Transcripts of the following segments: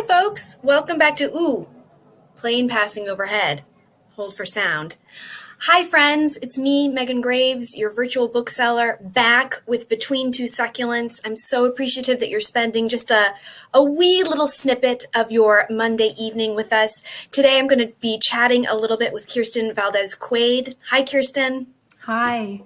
Hi, folks. Welcome back to plane passing overhead. Hold for sound. Hi, friends. It's me, Megan Graves, your virtual bookseller, back with Between Two Succulents. I'm so appreciative that you're spending just a wee little snippet of your Monday evening with us. Today, I'm going to be chatting a little bit with Kirsten Valdez Quade. Hi, Kirsten. Hi.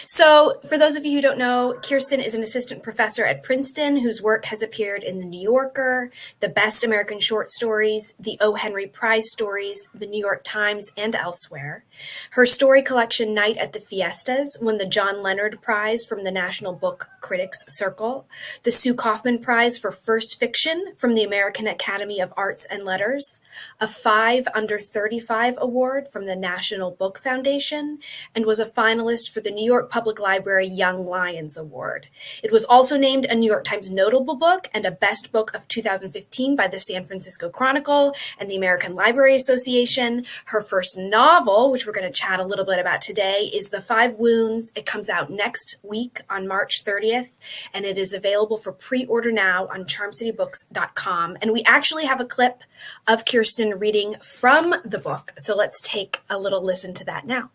So, for those of you who don't know, Kirstin is an assistant professor at Princeton whose work has appeared in The New Yorker, The Best American Short Stories, the O. Henry Prize Stories, The New York Times, and elsewhere. Her story collection Night at the Fiestas won the John Leonard Prize from the National Book Critics Circle, the Sue Kaufman Prize for First Fiction from the American Academy of Arts and Letters, a 5 Under 35 award from the National Book Foundation, and was a finalist for the New York Public Library Young Lions Award. It was also named a New York Times Notable Book and a Best Book of 2015 by the San Francisco Chronicle and the American Library Association. Her first novel, which we're going to chat a little bit about today, is The Five Wounds. It comes out next week on March 30th, and it is available for pre-order now on charmcitybooks.com. And we actually have a clip of Kirsten reading from the book, so let's take a little listen to that now.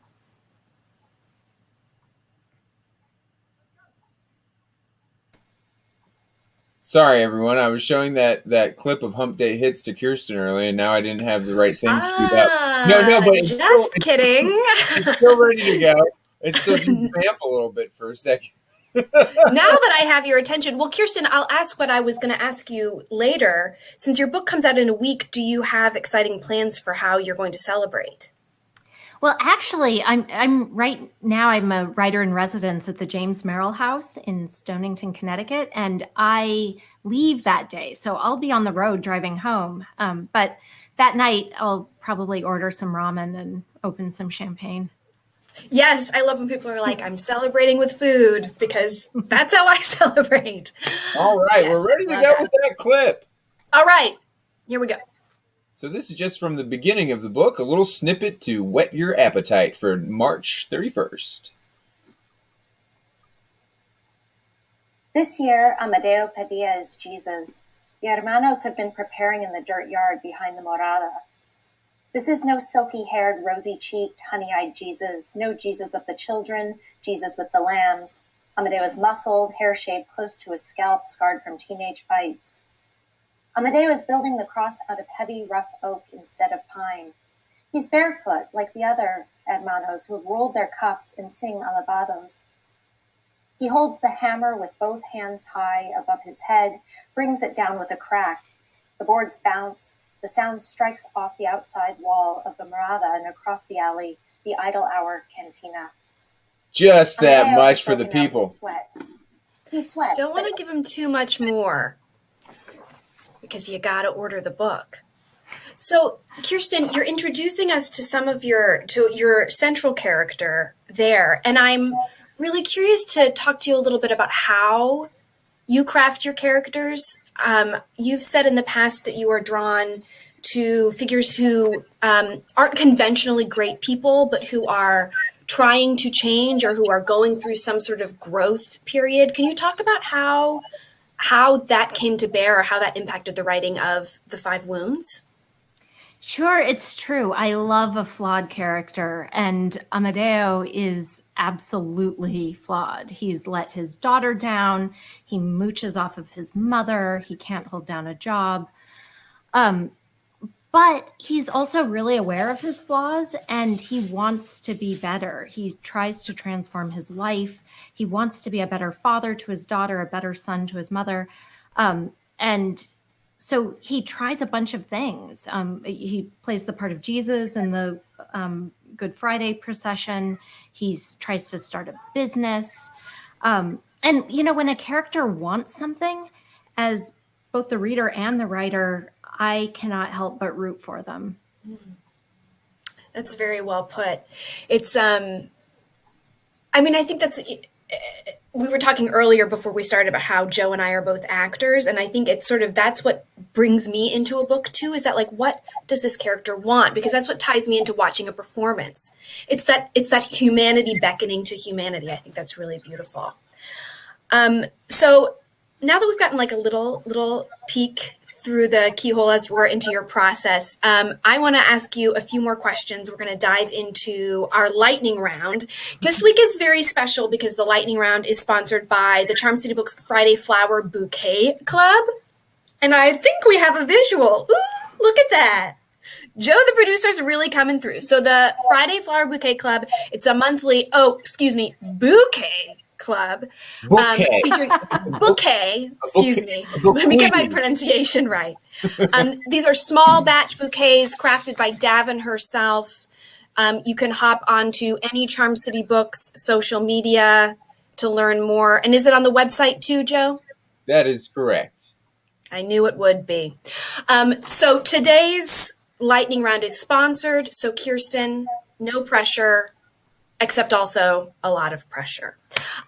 Sorry, everyone. I was showing that clip of Hump Day Hits to Kirsten earlier, and now I didn't have the right thing queued up. No, but just kidding. It's still ready to go. It's still just vamp a little bit for a second. Now that I have your attention, well, Kirsten, I'll ask what I was going to ask you later. Since your book comes out in a week, do you have exciting plans for how you're going to celebrate? Well, actually, I'm right now. I'm a writer in residence at the James Merrill House in Stonington, Connecticut, and I leave that day. So I'll be on the road driving home. But that night, I'll probably order some ramen and open some champagne. Yes, I love when people are like, I'm celebrating with food, because that's how I celebrate. All right, yes, we're ready to go with that clip. All right, here we go. So this is just from the beginning of the book, a little snippet to whet your appetite for March 31st. This year, Amadeo Padilla is Jesus. The hermanos have been preparing in the dirt yard behind the Morada. This is no silky-haired, rosy-cheeked, honey-eyed Jesus, no Jesus of the children, Jesus with the lambs. Amadeo is muscled, hair-shaved close to his scalp, scarred from teenage fights. Amadeo is building the cross out of heavy, rough oak instead of pine. He's barefoot, like the other hermanos who have rolled their cuffs and sing alabados. He holds the hammer with both hands high above his head, brings it down with a crack. The boards bounce. The sound strikes off the outside wall of the Morada and across the alley, the Idle Hour Cantina. Just that Amadeo much for the people. He sweats. Don't want to give him too much more, because you got to order the book. So, Kirsten, you're introducing us to some of your central character there, and I'm really curious to talk to you a little bit about how you craft your characters. You've said in the past that you are drawn to figures who aren't conventionally great people, but who are trying to change or who are going through some sort of growth period. Can you talk about how that came to bear, or how that impacted the writing of The Five Wounds? Sure, it's true. I love a flawed character, and Amadeo is absolutely flawed. He's let his daughter down. He mooches off of his mother. He can't hold down a job. But he's also really aware of his flaws, and he wants to be better. He tries to transform his life. He wants to be a better father to his daughter, a better son to his mother. And so he tries a bunch of things. He plays the part of Jesus in the Good Friday procession. He tries to start a business. And, when a character wants something, as both the reader and the writer, I cannot help but root for them. That's very well put. It's, I think we were talking earlier before we started about how Joe and I are both actors. And I think it's that's what brings me into a book too, is that what does this character want? Because that's what ties me into watching a performance. It's that humanity beckoning to humanity. I think that's really beautiful. So now that we've gotten like a little peek through the keyhole as we're into your process, I want to ask you a few more questions. We're going to dive into our lightning round. This week is very special because the lightning round is sponsored by the Charm City Books Friday Flower Bouquet Club. And I think we have a visual. Ooh, look at that. Joe, the producer's really coming through. So the Friday Flower Bouquet Club, it's a monthly, bouquet club. Bouquet. Featuring bouquet, Let me get my pronunciation right. These are small batch bouquets crafted by Davin herself. You can hop onto any Charm City Books social media to learn more. And is it on the website too, Joe? That is correct. I knew it would be. So today's lightning round is sponsored. So Kirsten, no pressure, except also a lot of pressure.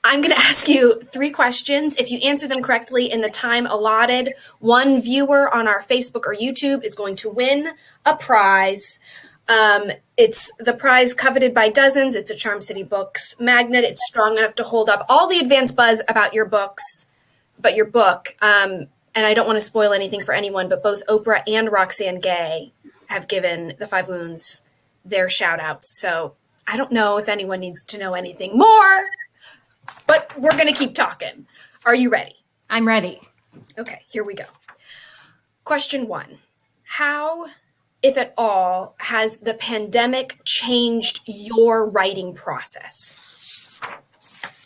I'm going to ask you 3 questions. If you answer them correctly in the time allotted, one viewer on our Facebook or YouTube is going to win a prize. It's the prize coveted by dozens. It's a Charm City Books magnet. It's strong enough to hold up all the advanced buzz about your book. And I don't want to spoil anything for anyone, but both Oprah and Roxane Gay have given the 5 Wounds their shout outs. So I don't know if anyone needs to know anything more, but we're going to keep talking. Are you ready? I'm ready. Okay, here we go. Question 1. How, if at all, has the pandemic changed your writing process?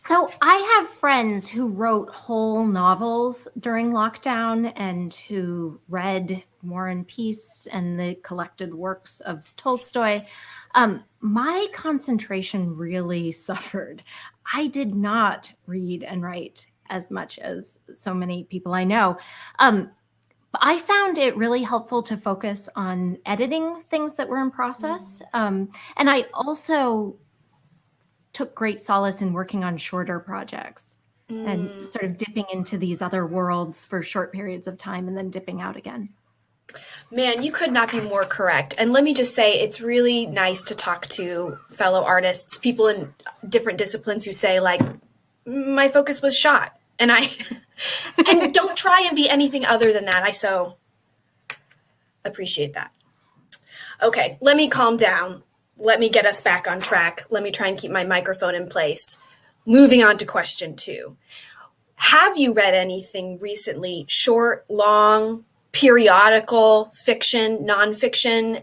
So I have friends who wrote whole novels during lockdown and who read War and Peace and the collected works of Tolstoy. My concentration really suffered. I did not read and write as much as so many people I know. I found it really helpful to focus on editing things that were in process. And I also took great solace in working on shorter projects and sort of dipping into these other worlds for short periods of time and then dipping out again. Man, you could not be more correct. And let me just say, it's really nice to talk to fellow artists, people in different disciplines who say, like, my focus was shot. And and don't try and be anything other than that. I so appreciate that. Okay, let me calm down. Let me get us back on track. Let me try and keep my microphone in place. Moving on to question 2. Have you read anything recently, short, long, periodical, fiction, nonfiction,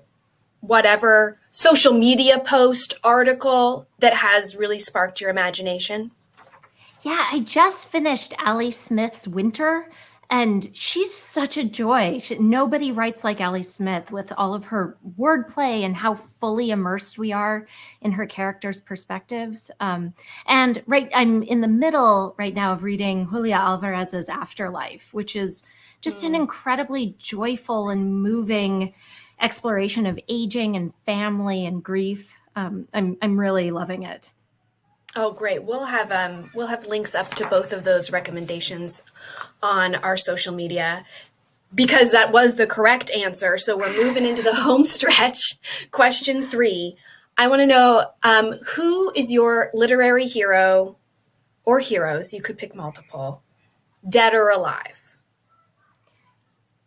whatever, social media post, article that has really sparked your imagination? Yeah, I just finished Allie Smith's Winter, and she's such a joy. Nobody writes like Allie Smith with all of her wordplay and how fully immersed we are in her characters' perspectives. I'm in the middle right now of reading Julia Alvarez's Afterlife, which is just an incredibly joyful and moving exploration of aging and family and grief. I'm really loving it. Oh, great. We'll have links up to both of those recommendations on our social media because that was the correct answer. So we're moving into the home stretch. Question 3. I want to know who is your literary hero or heroes, you could pick multiple, dead or alive?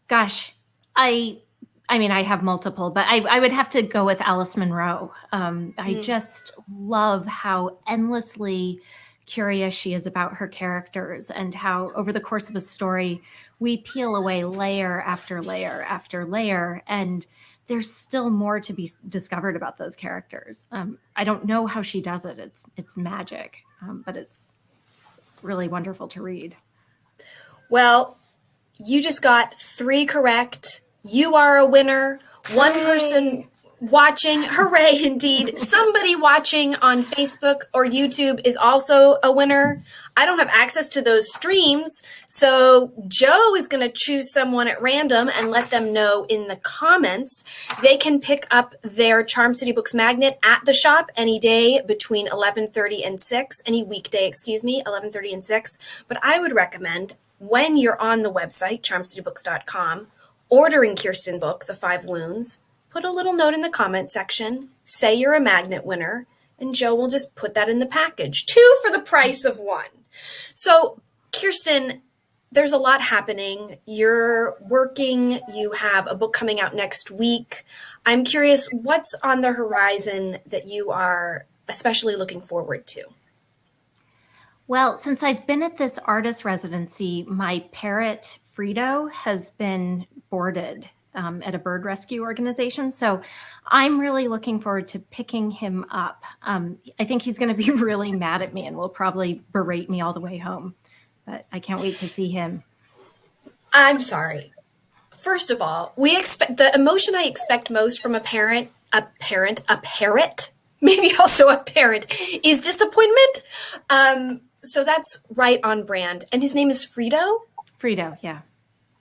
Gosh, I have multiple, but I would have to go with Alice Munro. I just love how endlessly curious she is about her characters and how over the course of a story, we peel away layer after layer after layer, and there's still more to be discovered about those characters. I don't know how she does it. It's magic, but it's really wonderful to read. Well, you just got 3 correct. You are a winner. One person watching, hooray indeed. Somebody watching on Facebook or YouTube is also a winner. I don't have access to those streams, so Joe is going to choose someone at random and let them know in the comments. They can pick up their Charm City Books magnet at the shop any day between 11:30 and 6, any weekday, 11:30 and 6. But I would recommend when you're on the website, charmcitybooks.com, ordering Kirsten's book, The 5 Wounds, put a little note in the comment section, say you're a magnet winner, and Joe will just put that in the package. 2 for the price of 1. So, Kirsten, there's a lot happening. You're working, you have a book coming out next week. I'm curious, what's on the horizon that you are especially looking forward to? Well, since I've been at this artist residency, my parrot, Frito, has been boarded at a bird rescue organization. So I'm really looking forward to picking him up. I think he's going to be really mad at me and will probably berate me all the way home. But I can't wait to see him. I'm sorry. First of all, we expect the emotion I expect most from a parrot, maybe also a parent, is disappointment. So that's right on brand. And his name is Frito? Frito, yeah.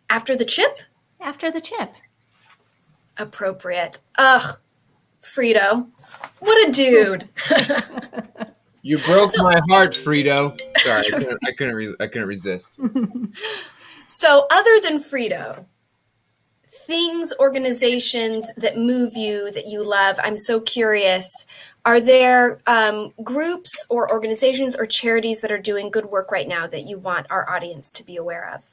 After the chip? After the chip. Appropriate. Ugh, Frito. What a dude. You broke my heart, Frito. Sorry, I couldn't resist. So other than Frito, things, organizations that move you, that you love, I'm so curious. Are there groups or organizations or charities that are doing good work right now that you want our audience to be aware of?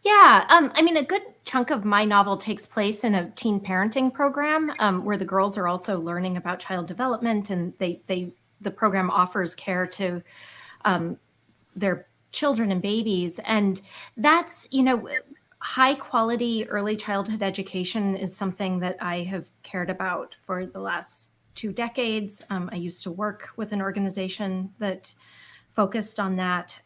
Yeah, I mean, a good chunk of my novel takes place in a teen parenting program where the girls are also learning about child development, and the program offers care to their children and babies. And that's, high quality early childhood education is something that I have cared about for the last 2 decades. I used to work with an organization that focused on that.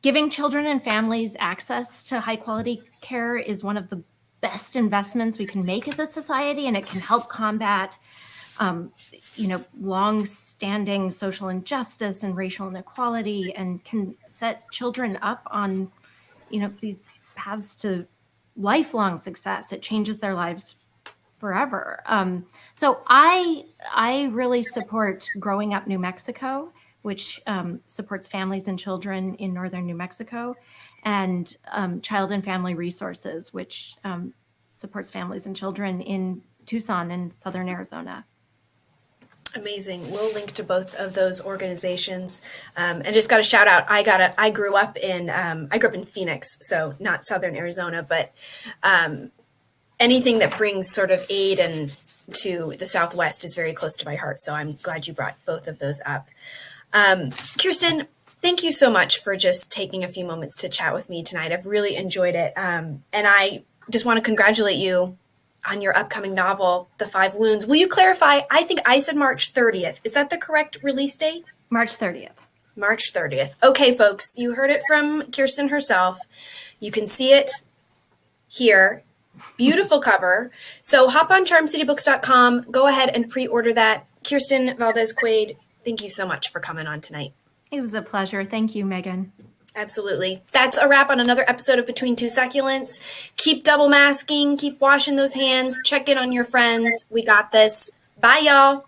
Giving children and families access to high quality care is one of the best investments we can make as a society, and it can help combat, long-standing social injustice and racial inequality, and can set children up on, these paths to lifelong success. It changes their lives forever. So I really support Growing Up New Mexico, which supports families and children in northern New Mexico, and Child and Family Resources, which supports families and children in Tucson and southern Arizona. Amazing. We'll link to both of those organizations. And just got a shout out. I grew up in Phoenix, so not southern Arizona, but anything that brings sort of aid and to the Southwest is very close to my heart. So I'm glad you brought both of those up. Kirsten, thank you so much for just taking a few moments to chat with me tonight. I've really enjoyed it. And I just want to congratulate you on your upcoming novel, The 5 Wounds. Will you clarify? I think I said March 30th. Is that the correct release date? March 30th. March 30th. Okay, folks, you heard it from Kirsten herself. You can see it here. Beautiful cover. So hop on charmcitybooks.com. Go ahead and pre-order that. Kirsten Valdez Quade, thank you so much for coming on tonight. It was a pleasure. Thank you, Megan. Absolutely. That's a wrap on another episode of Between Two Succulents. Keep double masking, keep washing those hands, check in on your friends. We got this. Bye, y'all.